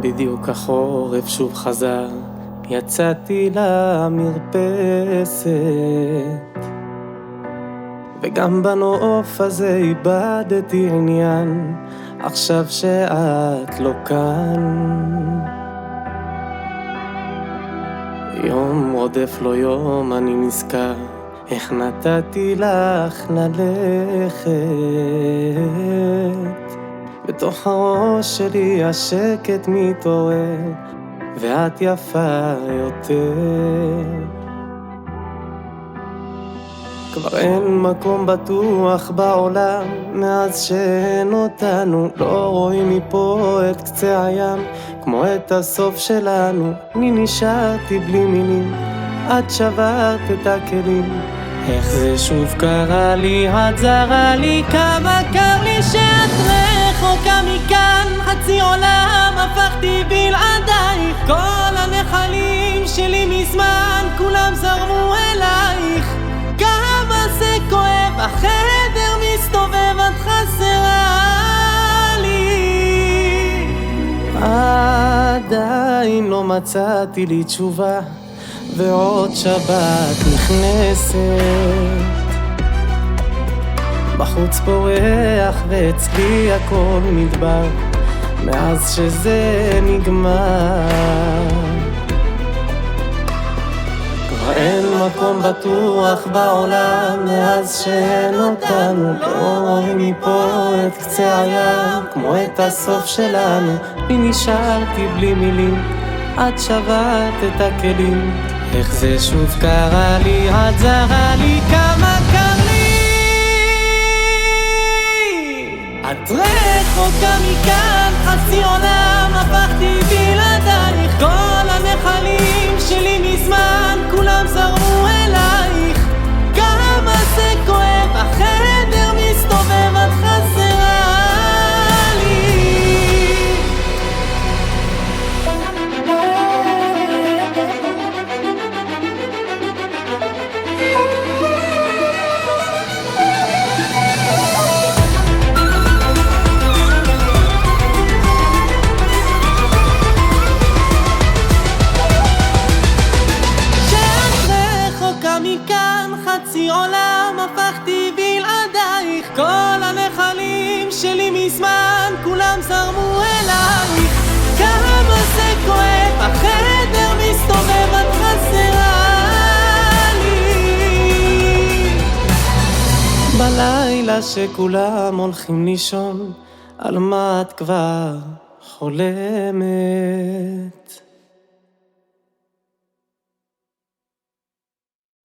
בדיוק החורף שוב חזר, יצאתי למרפסת, וגם בנוף הזה איבדתי עניין, עכשיו שאת לא כאן. יום רודף לו יום, אני נזכר איך נתתי לך ללכת. בתוך הראש שלי השקט מתעורר, ואת יפה יותר. כבר אין מקום בטוח בעולם, מאז שאין אותנו, לא רואים מפה את קצה הים, כמו את הסוף שלנו. אני נשארתי בלי מילים, את שברת את הכלים. איך זה שוב קרה לי, את זרה לי, כמה קר לי שאת רחוקה מכאן. חצי עולם הפכתי בלעדייך, כל הנחלים שלי מזמן כולם זרמו אלייך. כמה זה כואב, החדר מסתובב, את חסרה לי. עדיין לא מצאתי לי תשובה, ועוד שבת נכנסת. בחוץ פורח ואצלי הכל מדבר, מאז שזה נגמר. כבר אין מקום בטוח בעולם, מאז שאין אותנו, לא רואים מפה את קצה הים, כמו את הסוף שלנו. אני נשארתי בלי מילים, את שברת את הכלים. איך זה שוב קרה לי, את זרה לי, כמה קר לי. את רחוקה מכאן, חצי עולם הפכתי בלעדייך, כל הנחלים שלי מזמן כולם זרמו אלייך. כמה זה כואב, החדר מסתובב, את חסרה לי. מכאן חצי עולם הפכתי בלעדייך, כל הנחלים שלי מזמן כולם זרמו אלייך. כמה זה כואב, החדר מסתובב, את חסרה לי. בלילה שכולם הולכים לישון, על מה את כבר חולמת?